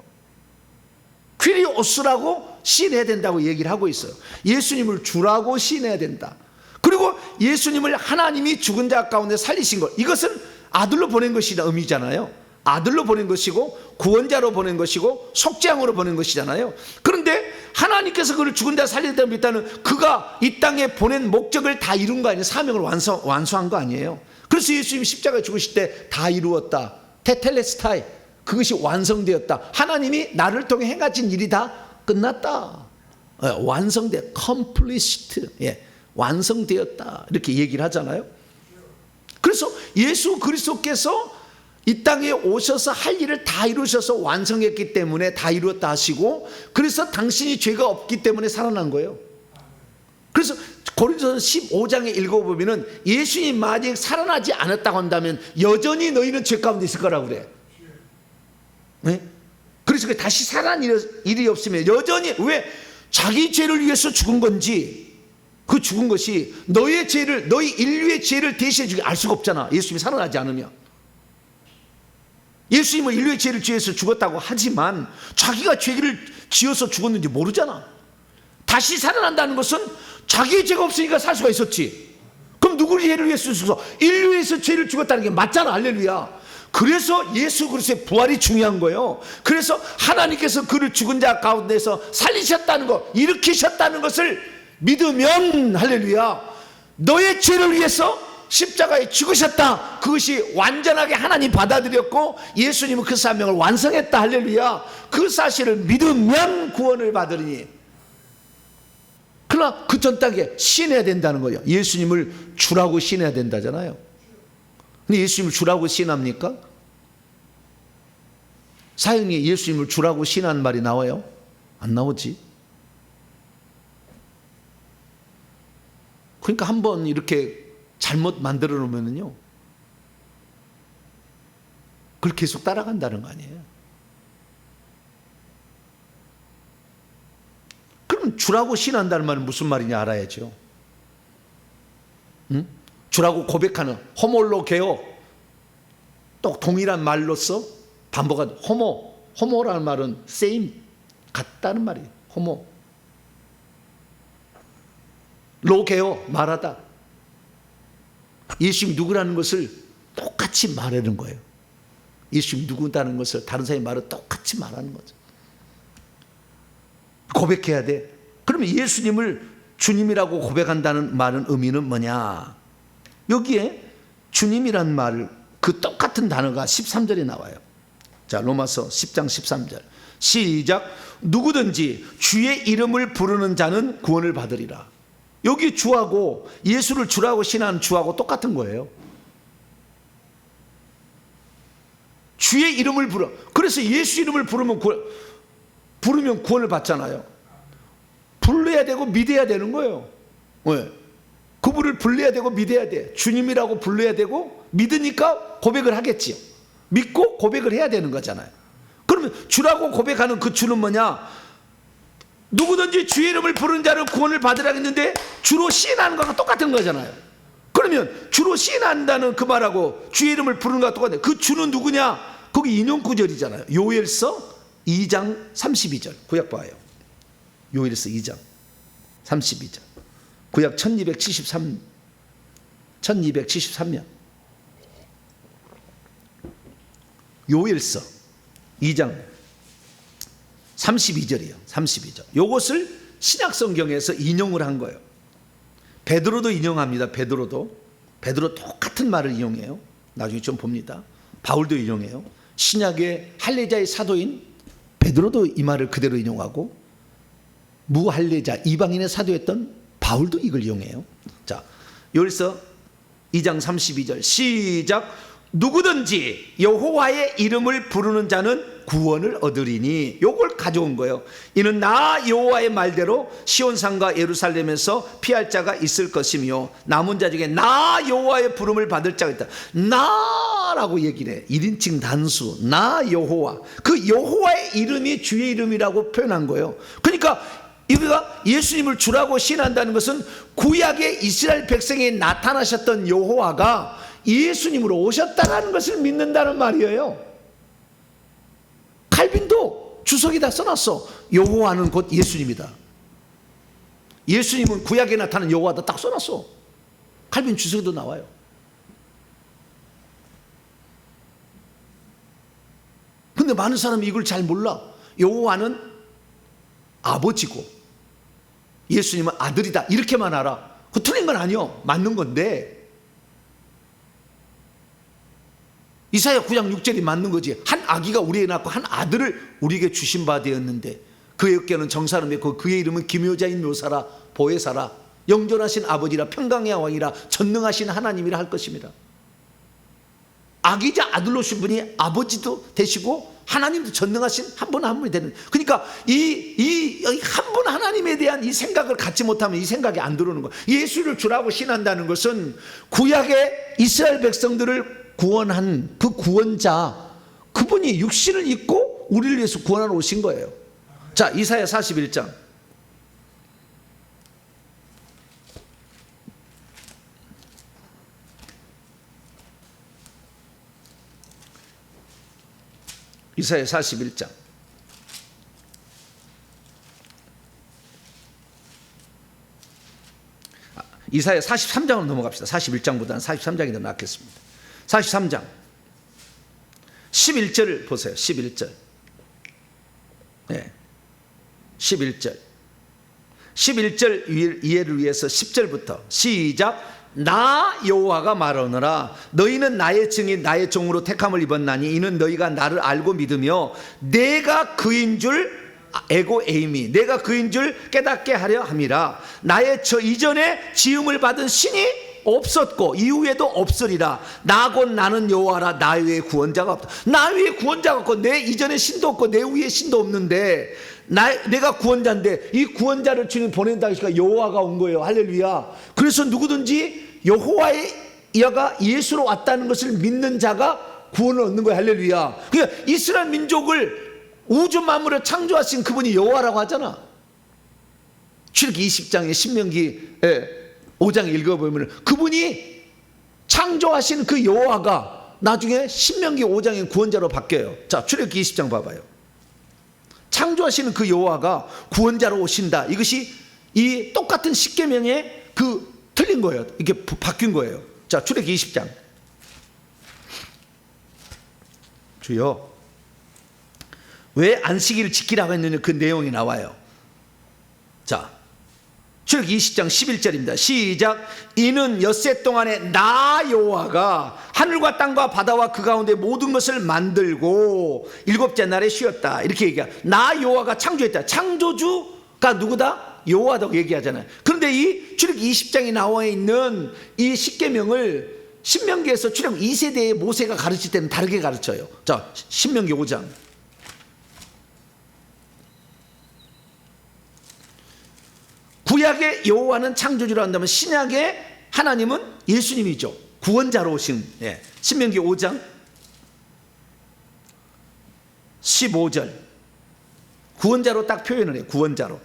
퀴리오스라고 시인해야 된다고 얘기를 하고 있어요. 예수님을 주라고 시인해야 된다. 그리고 예수님을 하나님이 죽은 자 가운데 살리신 것, 이것은 아들로 보낸 것이다 의미잖아요. 아들로 보낸 것이고 구원자로 보낸 것이고 속죄양으로 보낸 것이잖아요. 그런데 하나님께서 그를 죽은 자 살리다는 믿다는 그가 이 땅에 보낸 목적을 다 이룬 거 아니에요. 사명을 완수한 거 아니에요. 그래서 예수님이 십자가에 죽으실 때 다 이루었다, 테텔레스타이, 그것이 완성되었다. 하나님이 나를 통해 행하신 일이 다 끝났다, 완성돼, completed, 완성되었다, 이렇게 얘기를 하잖아요. 그래서 예수 그리스도께서 이 땅에 오셔서 할 일을 다 이루셔서 완성했기 때문에 다 이루었다 하시고, 그래서 당신이 죄가 없기 때문에 살아난 거예요. 그래서 고린도서 15장에 읽어보면 예수님 만약 살아나지 않았다고 한다면 여전히 너희는 죄 가운데 있을 거라고 그래. 네? 그래서 다시 살아난 일이 없으면 여전히, 왜? 자기 죄를 위해서 죽은 건지, 그 죽은 것이 너희 죄를, 너희 인류의 죄를 대신해 주게 알 수가 없잖아. 예수님이 살아나지 않으면. 예수님은 인류의 죄를 지어서 죽었다고 하지만 자기가 죄를 지어서 죽었는지 모르잖아. 다시 살아난다는 것은 자기의 죄가 없으니까 살 수가 있었지. 그럼 누구를 죄를 위해서 죽어서? 인류에서 죄를 죽었다는 게 맞잖아. 할렐루야. 그래서 예수 그리스도의 부활이 중요한 거예요. 그래서 하나님께서 그를 죽은 자 가운데서 살리셨다는 것, 일으키셨다는 것을 믿으면, 할렐루야, 너의 죄를 위해서 십자가에 죽으셨다, 그것이 완전하게 하나님 받아들였고 예수님은 그 사명을 완성했다, 할렐루야, 그 사실을 믿으면 구원을 받으리니. 그러나 그 전 단계 신해야 된다는 거예요. 예수님을 주라고 신해야 된다잖아요. 근데 예수님을 주라고 신합니까? 사형리에 예수님을 주라고 신한 말이 나와요? 안 나오지. 그러니까 한번 이렇게 잘못 만들어 놓으면요, 그걸 계속 따라간다는 거 아니에요. 그럼 주라고 신한다는 말은 무슨 말이냐 알아야죠. 응? 주라고 고백하는 호몰로게오, 또 동일한 말로서 반복한 호모라는 말은 same, 같다는 말이에요. 호모. 로게오, 말하다. 예수님 누구라는 것을 똑같이 말하는 거예요. 예수님 누구다는 것을 다른 사람이 말을 똑같이 말하는 거죠. 고백해야 돼. 그러면 예수님을 주님이라고 고백한다는 말은 의미는 뭐냐? 여기에 주님이란 말, 그 똑같은 단어가 13절에 나와요. 자, 로마서 10장 13절 시작. 누구든지 주의 이름을 부르는 자는 구원을 받으리라. 여기 주하고 예수를 주라고 신한 주하고 똑같은 거예요. 주의 이름을 부르. 그래서 예수 이름을 부르면 구원을 받잖아요. 불러야 되고 믿어야 되는 거예요. 왜? 그분을 불러야 되고 믿어야 돼. 주님이라고 불러야 되고 믿으니까 고백을 하겠지요. 믿고 고백을 해야 되는 거잖아요. 그러면 주라고 고백하는 그 주는 뭐냐? 누구든지 주의 이름을 부르는 자는 구원을 받으라 했는데 주로 시인하는 거랑 똑같은 거잖아요. 그러면 주로 시인한다는 그 말하고 주의 이름을 부르는 거랑 똑같아요. 그 주는 누구냐? 거기 인용 구절이잖아요. 요엘서 2장 32절 구약 봐요. 요엘서 2장 32절 구약 1273년 요엘서 2장 32절이에요. 32절. 요것을 신약성경에서 인용을 한 거예요. 베드로도 인용합니다. 베드로 똑같은 말을 인용해요. 나중에 좀 봅니다. 바울도 인용해요. 신약의 할례자의 사도인 베드로도 이 말을 그대로 인용하고, 무할례자 이방인의 사도였던 바울도 이걸 이용해요. 자, 요엘서 2장 32절 시작. 누구든지 여호와의 이름을 부르는 자는 구원을 얻으리니. 요걸 가져온 거예요. 이는 나 여호와의 말대로 시온산과 예루살렘에서 피할 자가 있을 것이며 남은 자 중에 나 여호와의 부름을 받을 자가 있다. 나라고 얘기를 해. 1인칭 단수 나 여호와. 그 여호와의 이름이 주의 이름이라고 표현한 거예요. 그러니까 우리가 예수님을 주라고 신한다는 것은 구약의 이스라엘 백성에 나타나셨던 여호와가 예수님으로 오셨다는 것을 믿는다는 말이에요. 칼빈도 주석에다 써놨어. 여호와는 곧 예수님이다. 예수님은 구약에 나타난 여호와다 딱 써놨어. 칼빈 주석에도 나와요. 근데 많은 사람이 이걸 잘 몰라. 여호와는 아버지고 예수님은 아들이다 이렇게만 알아. 그 틀린 건 아니요, 맞는 건데 이사야 9장 6절이 맞는 거지. 한 아기가 우리에게 낳고 한 아들을 우리에게 주신 바 되었는데 그의 어깨는 정사를 메고 그의 이름은 기묘자인 묘사라 보혜사라 영존하신 아버지라 평강의 왕이라 전능하신 하나님이라 할 것입니다. 아기자 아들로 오신 분이 아버지도 되시고 하나님도 전능하신 한 분 한 분이 되는. 그러니까 이 한 분 하나님에 대한 이 생각을 갖지 못하면 이 생각이 안 들어오는 거예요. 예수를 주라고 신한다는 것은 구약의 이스라엘 백성들을 구원한 그 구원자, 그분이 육신을 입고 우리를 위해서 구원하러 오신 거예요. 자, 이사야 41장. 이사야 41장. 이사야 43장으로 넘어갑시다. 41장보다는 43장이 더 낫겠습니다. 43장 11절을 보세요. 11절. 네. 11절 이해를 위해서 10절부터 시작. 나 여호와가 말하노라 너희는 나의 증인 나의 종으로 택함을 입었나니 이는 너희가 나를 알고 믿으며 내가 그인 줄 에고 에이미 내가 그인 줄 깨닫게 하려 함이라. 나의 저 이전에 지음을 받은 신이 없었고 이후에도 없으리라. 나 곧 나는 여호와라. 나 외에 구원자가 없다. 나 외에 구원자가 없고 내 이전에 신도 없고 내 위에 신도 없는데 내가 구원자인데 이 구원자를 주님 보낸다 하니까 여호와가 온 거예요. 할렐루야. 그래서 누구든지 여호와가 예수로 왔다는 것을 믿는 자가 구원을 얻는 거예요. 할렐루야. 그러니까 이스라엘 민족을 우주 만물을 창조하신 그분이 여호와라고 하잖아. 출애굽기 20장에 신명기 5장 읽어보면 그분이 창조하신 그 여호와가 나중에 신명기 5장의 구원자로 바뀌어요. 자, 출애굽기 20장 봐봐요. 창조하시는 그 여호와가 구원자로 오신다. 이것이 이 똑같은 십계명에 그 틀린 거예요. 이게 바뀐 거예요. 자, 출애굽기 20장. 주여 왜 안식일을 지키라고 했느냐 그 내용이 나와요. 자, 출애굽기 20장 11절입니다. 시작. 이는 엿새 동안에 나 여호와가 하늘과 땅과 바다와 그 가운데 모든 것을 만들고 일곱째 날에 쉬었다. 이렇게 얘기해요. 나 여호와가 창조했다. 창조주가 누구다? 여호와라고 얘기하잖아요. 그런데 이 출애굽기 20장에 나와 있는 이 십계명을 신명기에서 출애굽 2세대의 모세가 가르칠 때는 다르게 가르쳐요. 자, 신명기 5장. 구약의 여호와는 창조주라 한다면 신약의 하나님은 예수님이죠. 구원자로 오신. 신명기 5장 15절 구원자로 딱 표현을 해요. 구원자로.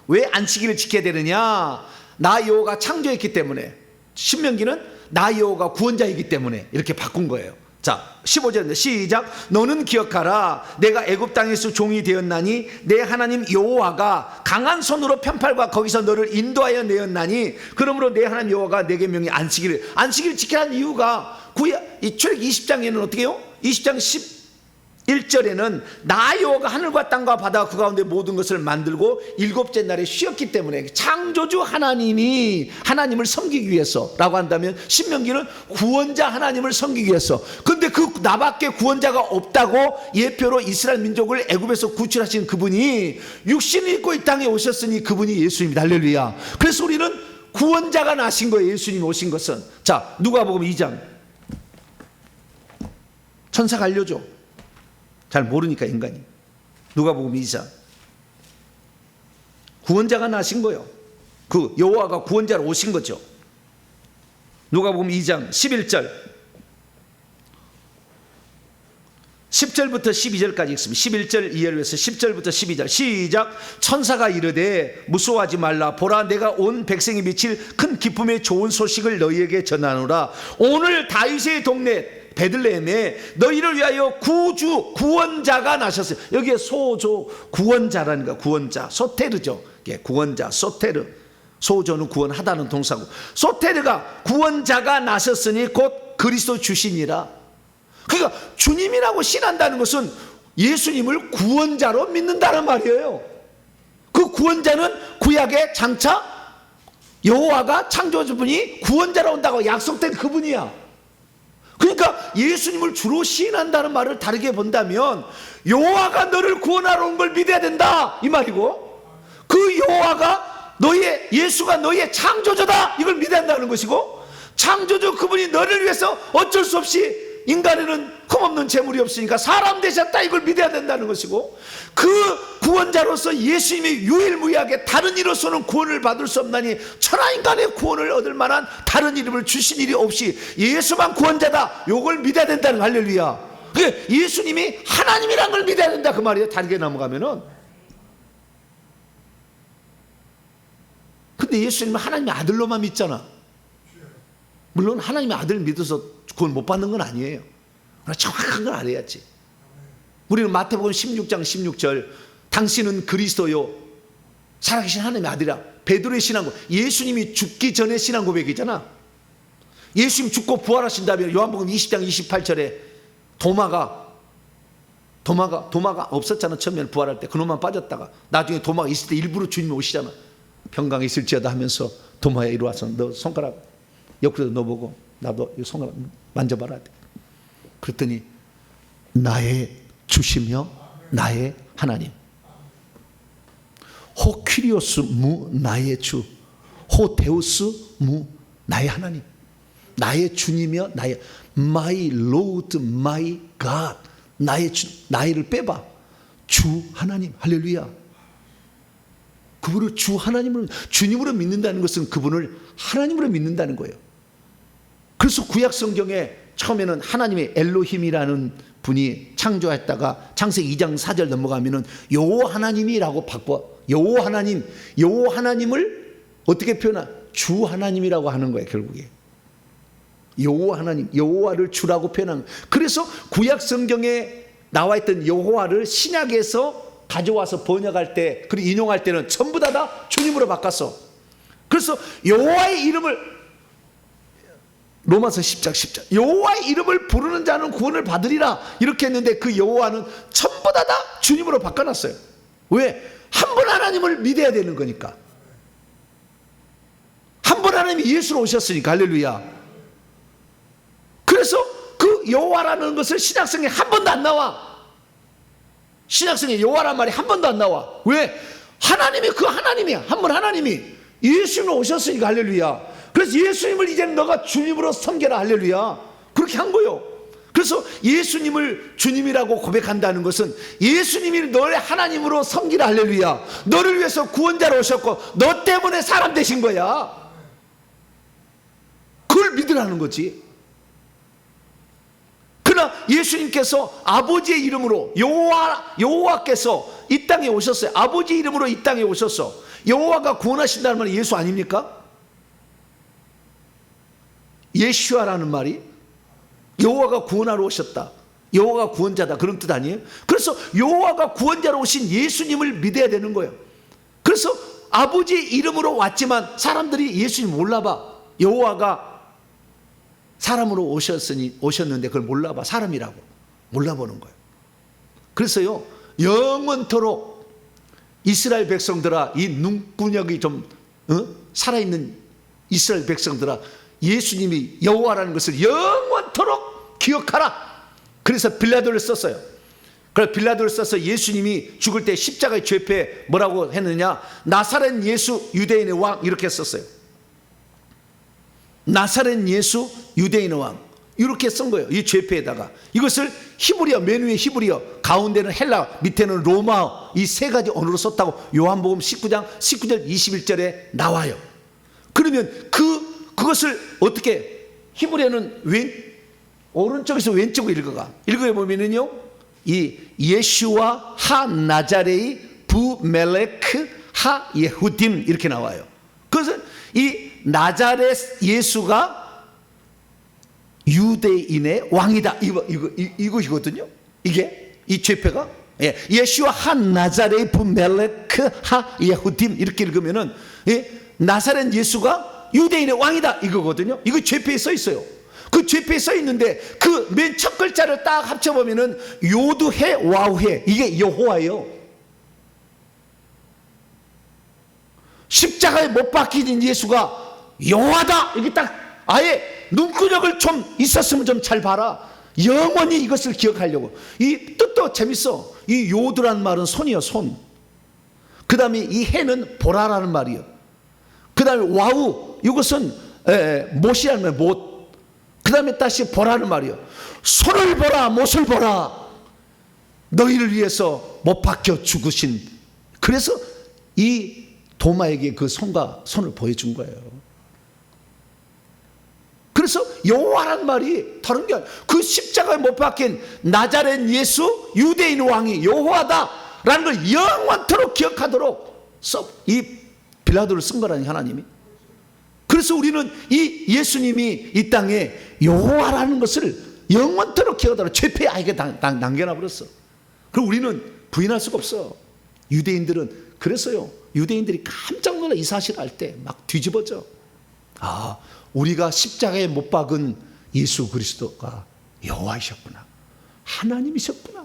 왜 안식일을 지켜야 되느냐? 나 여호와가 창조했기 때문에. 신명기는 나 여호와가 구원자이기 때문에 이렇게 바꾼 거예요. 자, 15절입니다. 시작. 너는 기억하라. 내가 애굽 땅에서 종이 되었나니 내 하나님 여호와가 강한 손으로 편팔과 거기서 너를 인도하여 내었나니 그러므로 내 하나님 여호와가 내게 명히 안식일을 지키라는 이유가 이 출애굽기 20장에는 어떻게 해요? 20장 11절에는 나 여호와가 하늘과 땅과 바다와 그 가운데 모든 것을 만들고 일곱째 날에 쉬었기 때문에 창조주 하나님이 하나님을 섬기기 위해서라고 한다면 신명기는 구원자 하나님을 섬기기 위해서. 근데 그 나밖에 구원자가 없다고 예표로 이스라엘 민족을 애굽에서 구출하신 그분이 육신을 입고 이 땅에 오셨으니 그분이 예수님입니다. 할렐루야. 그래서 우리는 구원자가 나신 거예요. 예수님이 오신 것은. 자, 누가복음 2장. 천사가 알려줘. 잘 모르니까 인간이. 누가복음 2장. 구원자가 나신 거예요. 그 여호와가 구원자로 오신 거죠. 누가복음 2장 11절 10절부터 12절까지 읽습니다. 11절 이해를 위해서 10절부터 12절 시작. 천사가 이르되 무서워하지 말라. 보라 내가 온 백성이 미칠 큰 기쁨의 좋은 소식을 너희에게 전하노라. 오늘 다윗의 동네 베들레헴에 너희를 위하여 구원자가 나셨어요. 여기에 소조 구원자라는 거, 구원자 소테르죠. 예, 구원자 소테르. 소조는 구원하다는 동사고, 소테르가 구원자가 나셨으니 곧 그리스도 주시니라. 그러니까 주님이라고 신한다는 것은 예수님을 구원자로 믿는다는 말이에요. 그 구원자는 구약의 장차 여호와가 창조주분이 구원자로 온다고 약속된 그분이야. 그러니까 예수님을 주로 시인한다는 말을 다르게 본다면 여호와가 너를 구원하러 온 걸 믿어야 된다 이 말이고, 그 여호와가 예수가 너희의 창조주다 이걸 믿어야 한다는 것이고, 창조주 그분이 너를 위해서 어쩔 수 없이 인간에는 흠없는 재물이 없으니까 사람 되셨다 이걸 믿어야 된다는 것이고, 그 구원자로서 예수님이 유일무이하게 다른 이로서는 구원을 받을 수 없나니 천하인간의 구원을 얻을 만한 다른 이름을 주신 일이 없이 예수만 구원자다 요걸 믿어야 된다는 거. 할렐루야. 예수님이 하나님이란 걸 믿어야 된다 그 말이에요. 다르게 넘어가면은. 근데 예수님은 하나님의 아들로만 믿잖아. 물론 하나님의 아들 믿어서 구원 못 받는 건 아니에요. 그러나 정확한 걸 알아야지. 우리는 마태복음 16장 16절 당신은 그리스도요 살아계신 하나님의 아들이라, 베드로의 신앙고백, 예수님이 죽기 전에 신앙고백이잖아. 예수님 죽고 부활하신 다음에 요한복음 20장 28절에 도마가 없었잖아. 처음에는 부활할 때 그놈만 빠졌다가 나중에 도마가 있을 때 일부러 주님이 오시잖아. 평강이 있을지어다 하면서 도마에 이리 와서 너 손가락 옆구리도 넣어보고 나도 이 손가락 만져봐라. 그랬더니 나의 주시며 나의 하나님, 호 퀴리오스 무 나의 주, 호 데우스 무 나의 하나님, 나의 주님이여 나의 my Lord my God, 나이를 빼봐 주 하나님. 할렐루야. 그분을 주 하나님으로, 주님으로 믿는다는 것은 그분을 하나님으로 믿는다는 거예요. 그래서 구약 성경에 처음에는 하나님의 엘로힘이라는 분이 창조했다가 창세기 2장 4절 넘어가면은 여호와 하나님이라고 바꿔. 여호와 하나님을 어떻게 표현하? 주 하나님이라고 하는 거예요. 결국에 여호와 하나님, 여호와를 주라고 표현한 거예요. 그래서 구약 성경에 나와 있던 여호와를 신약에서 가져와서 번역할 때, 그리고 인용할 때는 전부 다 주님으로 바꿨어. 그래서 여호와의 이름을, 로마서 10장 여호와의 이름을 부르는 자는 구원을 받으리라 이렇게 했는데, 그 여호와는 전부 다 주님으로 바꿔놨어요. 왜? 한 분 하나님을 믿어야 되는 거니까. 한 분 하나님이 예수로 오셨으니까. 할렐루야. 그래서 그 여호와라는 것을 신약성에 한 번도 안 나와. 신약성에 여호와란 말이 한 번도 안 나와. 왜? 하나님이 그 하나님이야. 한 분 하나님이 예수님으로 오셨으니까. 할렐루야. 그래서 예수님을 이제는 너가 주님으로 섬겨라. 할렐루야. 그렇게 한 거예요. 그래서 예수님을 주님이라고 고백한다는 것은 예수님이 너를 하나님으로 섬기라. 할렐루야. 너를 위해서 구원자로 오셨고 너 때문에 사람 되신 거야. 그걸 믿으라는 거지. 그러나 예수님께서 아버지의 이름으로, 여호와께서 이 땅에 오셨어요. 아버지 이름으로 이 땅에 오셨어. 여호와가 구원하신다는 말이 예수 아닙니까? 예슈아라는 말이 여호와가 구원하러 오셨다, 여호와가 구원자다, 그런 뜻 아니에요? 그래서 여호와가 구원자로 오신 예수님을 믿어야 되는 거예요. 그래서 아버지의 이름으로 왔지만 사람들이 예수님 몰라봐. 여호와가 사람으로 오셨는데 그걸 몰라봐. 사람이라고 몰라보는 거예요. 그래서요, 영원토록 이스라엘 백성들아, 이 눈구녕이 좀 살아있는 이스라엘 백성들아, 예수님이 여호와라는 것을 영원토록 기억하라. 그래서 빌라도를 썼어요. 그래서 빌라도를 써서 예수님이 죽을 때 십자가의 죄패 뭐라고 했느냐? 나사렛 예수 유대인의 왕, 이렇게 썼어요. 나사렛 예수 유대인의 왕, 이렇게 쓴 거예요. 이 죄패에다가 이것을 히브리어, 맨 위에 히브리어, 가운데는 헬라, 밑에는 로마어, 이 세 가지 언어로 썼다고 요한복음 19장 19절 21절에 나와요. 그러면 그것을 어떻게, 히브리어는 오른쪽에서 왼쪽으로 읽어보면요, 이 예슈와 하 나자레이 부 멜레크 하 예후딤 이렇게 나와요. 그래서 이 나자렛 예수가 유대인의 왕이다. 이거거든요. 이게 이 죄패가 예수와 한 나자레의 멜레크 하 예후딤 이렇게 읽으면은 나사렛 예수가 유대인의 왕이다 이거거든요. 이거 죄패에 써 있어요. 그 죄패에 써 있는데 그 맨 첫 글자를 딱 합쳐보면은 요드해 와우해 이게 여호와예요. 십자가에 못 박힌 예수가 여호와다. 이게 딱 아예 눈구녕을 좀 있었으면 좀 잘 봐라. 영원히 이것을 기억하려고. 이 뜻도 재밌어. 이 요드란 말은 손이요, 손. 그 다음에 이 해는 보라라는 말이요. 그 다음에 와우, 이것은 못이라는 말, 못. 그 다음에 다시 보라는 말이요. 손을 보라, 못을 보라. 너희를 위해서 못 박혀 죽으신. 그래서 이 도마에게 그 손과 손을 보여준 거예요. 그래서 여호와란 말이 다른 게 아니라 그 십자가에 못 박힌 나자렛 예수 유대인 왕이 여호와다라는 걸 영원토록 기억하도록 이 빌라도를 쓴 거라니 하나님이. 그래서 우리는 이 예수님이 이 땅에 여호와라는 것을 영원토록 기억하도록 죄패에 아예 남겨놔 버렸어. 그럼 우리는 부인할 수가 없어. 유대인들은 그랬어요. 유대인들이 깜짝 놀라 이 사실을 알 때 막 뒤집어져. 아, 우리가 십자가에 못 박은 예수 그리스도가 여호와이셨구나, 하나님이셨구나.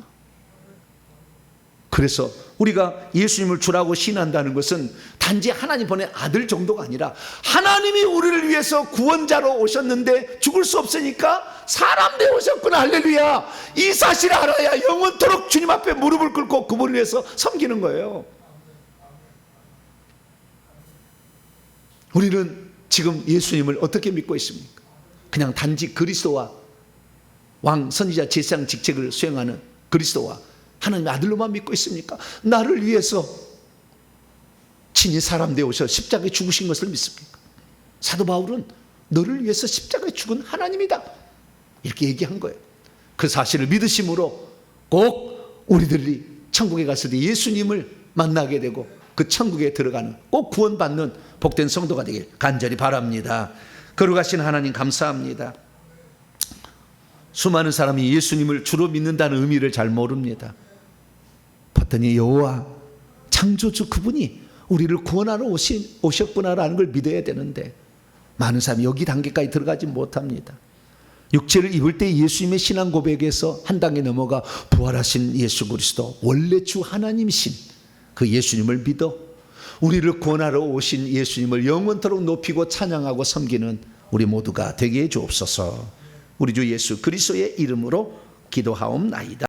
그래서 우리가 예수님을 주라고 신한다는 것은 단지 하나님 보낸 아들 정도가 아니라 하나님이 우리를 위해서 구원자로 오셨는데 죽을 수 없으니까 사람 되어 오셨구나. 할렐루야. 이 사실을 알아야 영원토록 주님 앞에 무릎을 꿇고 그분을 위해서 섬기는 거예요. 우리는 지금 예수님을 어떻게 믿고 있습니까? 그냥 단지 그리스도와 왕, 선지자, 제사장 직책을 수행하는 그리스도와 하나님의 아들로만 믿고 있습니까? 나를 위해서 친히 사람 되어 오셔 십자가에 죽으신 것을 믿습니까? 사도 바울은 너를 위해서 십자가에 죽은 하나님이다 이렇게 얘기한 거예요. 그 사실을 믿으심으로 꼭 우리들이 천국에 갔을 때 예수님을 만나게 되고 그 천국에 들어가는 꼭 구원받는 복된 성도가 되길 간절히 바랍니다. 거룩하신 하나님 감사합니다. 수많은 사람이 예수님을 주로 믿는다는 의미를 잘 모릅니다. 봤더니 여호와 창조주 그분이 우리를 구원하러 오셨구나라는 걸 믿어야 되는데 많은 사람이 여기 단계까지 들어가지 못합니다. 육체를 입을 때 예수님의 신앙 고백에서 한 단계 넘어가 부활하신 예수 그리스도 원래 주 하나님이신 그 예수님을 믿어 우리를 구원하러 오신 예수님을 영원토록 높이고 찬양하고 섬기는 우리 모두가 되게 해 주옵소서. 우리 주 예수 그리스도의 이름으로 기도하옵나이다.